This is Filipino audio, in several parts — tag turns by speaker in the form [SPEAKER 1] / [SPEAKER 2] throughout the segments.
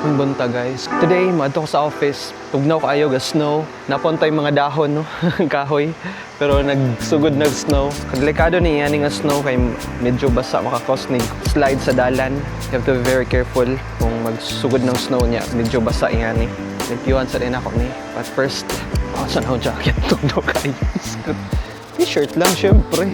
[SPEAKER 1] Ang bunta guys. Today, maadto ko sa office. Tugnaw kayo ga snow. Napuntay mga dahon, no? Kahoy. Pero nagsugod na snow. Delikado ni yan nga snow kay medyo basa makakos ni slide sa dalan. You have to be very careful kung magsugod ng snow niya. Medyo basa yan eh. Nagpiwan sa rin ako ni. But first, saan ako jacket? Tugnaw kayo. T-shirt lang syempre.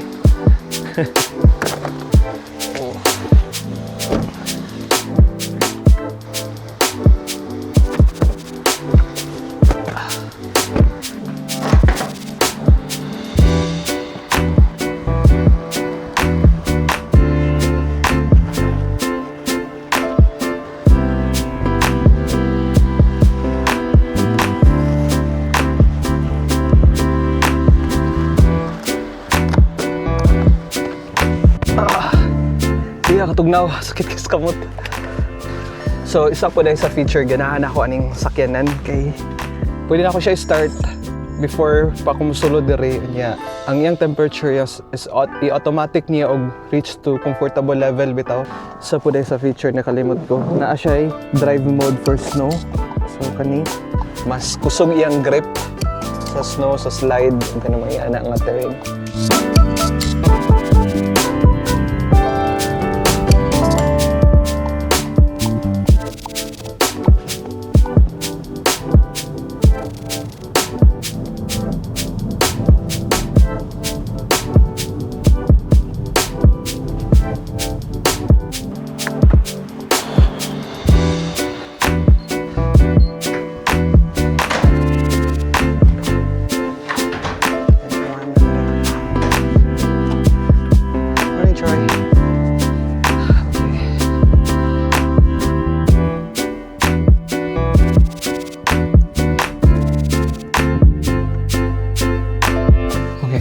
[SPEAKER 1] Katugnaw, sakit kis kamot. So isa po dahil sa feature ganahan ako aning sakyanan kay pwede na ako siya start before pa kumusulod diri niya. Ang iyang temperature is i-automatic niya og reach to comfortable level bitaw. Isa po dahil sa feature na kalimot ko. Naa siya drive mode for snow. So kani mas kusog iyang grip sa snow, sa slide, ang kanang mga anak nga terrain.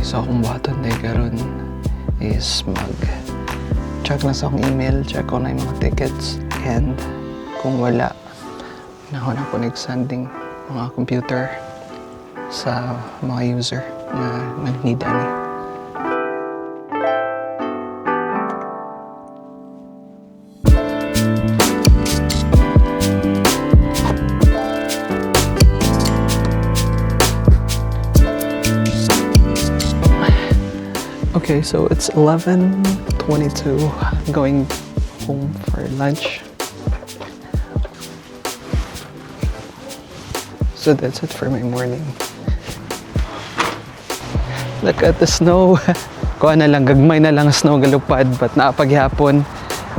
[SPEAKER 1] So akong buhaton day karon is mag-check lang sa akong email, check ko na yung mga tickets, and kung wala, nahon ako nag-sending mga computer sa mga user na nag-need ani. Okay, so it's 11:22, going home for lunch. So that's it for my morning. Look at the snow. Kuha na lang, gagmay na lang snow galupad, but naapaghapon.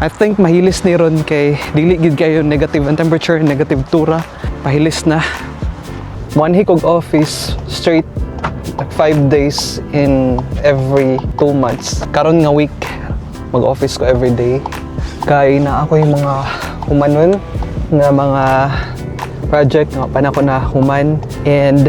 [SPEAKER 1] I think mahilis ni ron kay dili gid kayo negative ang temperature, negative tura. Pahilis na. One week of office straight, like 5 days in every 2 months. Karon nga week, mag-office ko every day. Kaya na ako yung mga humanon nga mga project nga panako na human. And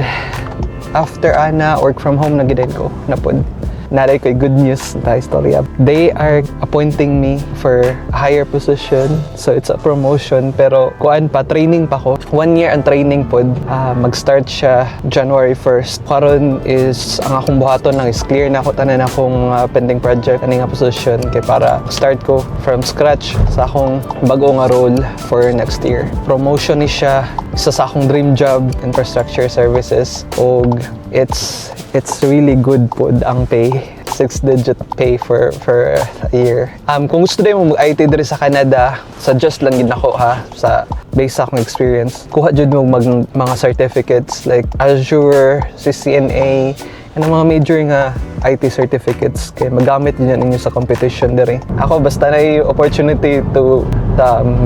[SPEAKER 1] after ana, work from home na gid ko napod. Naray ko'y good news ta istorya. They are appointing me for a higher position. So it's a promotion. Pero kuan pa, training pa ko. 1 year ang training pod. Mag-start siya January 1st. Karon is, ang akong buhaton lang is clear na ako tanan akong pending project. Ani nga position. Kaya para start ko from scratch sa akong bago nga role for next year. Promotion ni siya. Isa sa akong dream job, infrastructure services. Og it's really good pod ang pay. 6-digit pay for a year. Kung gusto din mo mag-IT diri sa Canada, suggest lang gid nako ha sa based sa akong experience. Kuha jud mo mga certificates like Azure, CCNA, and ang mga major nga IT certificates kay magamit niyo ninyo sa competition diri. Ako basta na opportunity to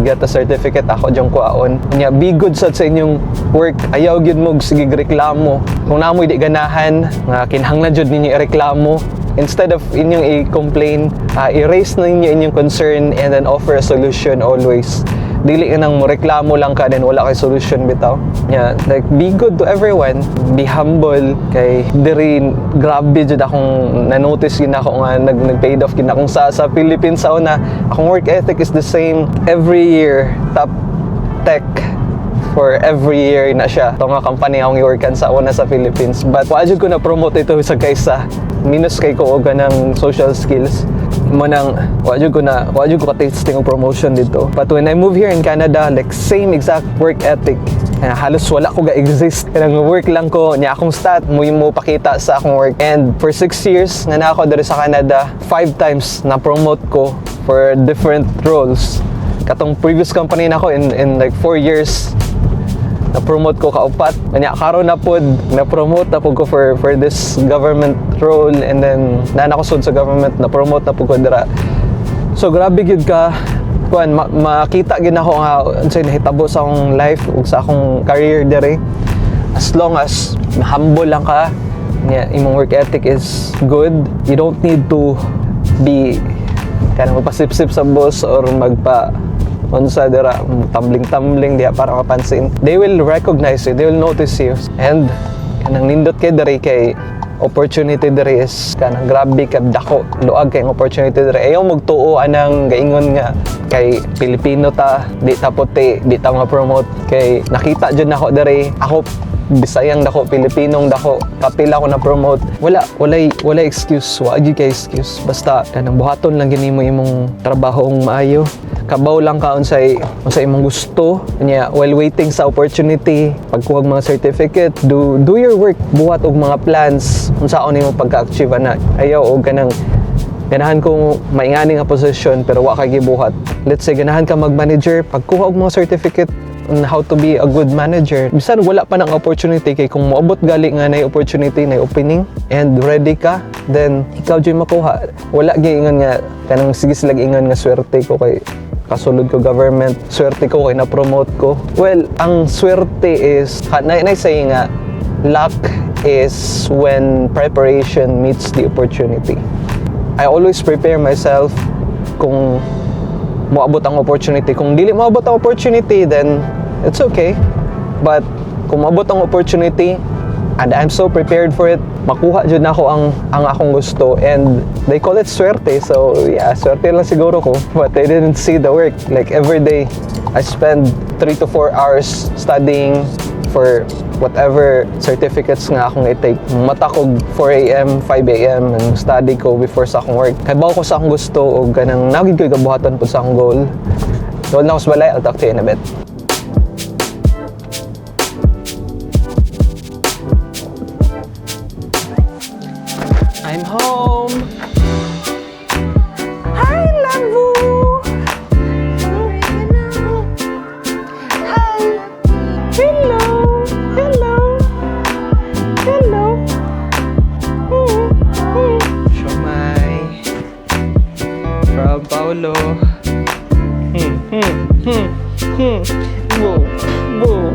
[SPEAKER 1] get a certificate, ako diyong kuhaon. Nya be good sa inyong work. Ayaw gyud mo sige reklamo. Kung namoy di ganahan nga kinahanglan jud ninyo ireklamo, instead of inyong i-complain, erase na ninyo inyong concern and then offer a solution always. Dili ka nang reklamo lang ka then wala kay solution bitaw. Yeah, like be good to everyone, be humble kay diri grabe jud akong na-notice gid ako nga nag-paid off gid akong sa Philippines sa una. Akong work ethic is the same every year. Top tech for every year na siya. Ito nga company akong i-workan sa una sa Philippines. But wa jud ko na promote ito sa kaysa minus kay ko og ganang social skills. mo nang wajud ko ka-tasting og promotion dito. But when I moved here in Canada, like same exact work ethic. Halos wala ko ga-exist. Kanang work lang ko, niya akong stat, mo pakita sa akong work. And for 6 years, nga na ako dito sa Canada, 5 times na-promote ko for different roles. Katong previous company na ako in like 4 years, na-promote ko kaupat. Kanya karon na pod na-promote na po ko for this government role, and then nanakosod sa government, na-promote na po ko dira. So grabe gyud ka kuan makita gid ako nga unsay nahitabo sa akong life ug sa akong career diri. As long as humble lang ka, imong work ethic is good. You don't need to be kanang magpasip-sip sa boss or unsa dira tumbling diha para mapansin. They will recognize you, they will notice you. And kanang nindot kay diri kay opportunity diri is kanang grabe ka dako, luag kay opportunity diri. Ayaw magtuo anang gaingon nga kay Pilipino ta, di ta puti, di ta ma-promote. Kay nakita jud nako diri, ako Bisayang dako, Pilipinong dako, kapila ko na promote. Wala excuse, wa gyud kay excuse. Basta kanang buhaton lang gini mo imong trabahong maayo. Kabaw lang ka unsay imong gusto. Nya while waiting sa opportunity, pagkuha mga certificate, do your work, buhat og mga plans unsaon nimo pagka-achieve ana. Ayaw og kanang ganahan ko maingani nga position pero wa ka gibuhat. Let's say ganahan ka mag-manager, pagkuha og mga certificate on how to be a good manager. Bisan wala pa ng opportunity, kay kung moabot gali nga na opportunity, na opening and ready ka, then ikaw dyan makuha. Wala giingon nga kanang sige sila giingon nga swerte ko kay kasulod ko government, swerte ko kay na-promote ko. Well, ang swerte is say nga luck is when preparation meets the opportunity. I always prepare myself kung moabot ang opportunity. Kung dili moabot ang opportunity, then it's okay. But kung moabot ang opportunity and I'm so prepared for it, makuha jud nako ang akong gusto, and they call it swerte. So yeah, swerte lang siguro ko, but I didn't see the work. Like every day I spend 3 to 4 hours studying for whatever certificates nga akong i-take. Matakog 4 a.m., 5 a.m. and study ko before sa akong work. Kay bago ko sa akong gusto o ganang nagig ko gabuhatan po sa akong goal. Goal na ko sa balay, I'll talk to you in a bit. I'm home! Hi, Lambu! Hi! Hello! Hello! Hello! Siomay! From Paulo! Whoa! Whoa!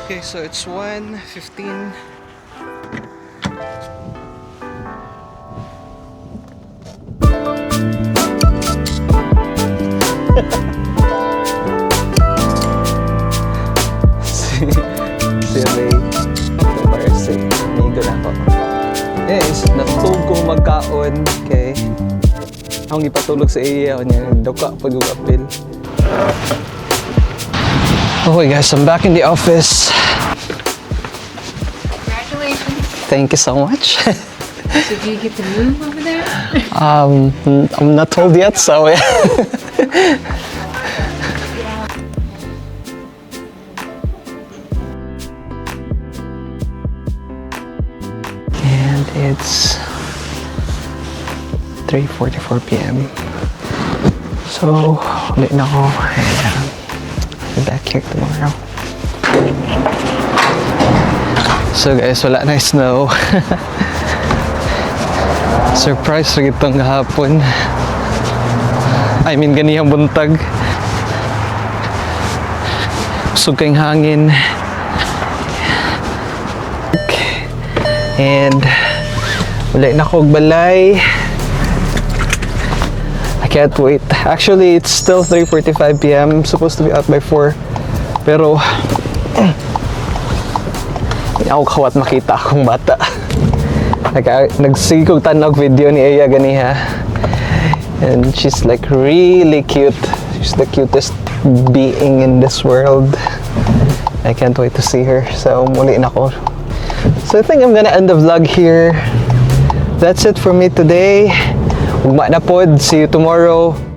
[SPEAKER 1] Okay, so it's 1:15. si Ray, embarrassing. Amigo na ako. Yes, natutog kong magkaon kay akong ipatulog sa iya niya. Duka pag apil. Okay guys, I'm back in the office.
[SPEAKER 2] Congratulations.
[SPEAKER 1] Thank you so much.
[SPEAKER 2] So do you get to move over there?
[SPEAKER 1] I'm not told yet, so yeah. And it's 3:44 p.m. So, ulit na ako. And, I'll be back here tomorrow. So guys, wala na snow. Surprise rin itong hapon. I mean, ganihang buntag. Usog kayong hangin. Okay. And wala na akong balay. I can't wait. Actually, it's still 3:45 p.m. I'm supposed to be out by 4. Pero hindi ako kawat makita akong bata. Nagsige kong tanog video ni Aya ganiha. And she's like really cute. She's the cutest being in this world. I can't wait to see her. So, muli na ko. So, I think I'm gonna end the vlog here. That's it for me today. Ugma na pod. See you tomorrow.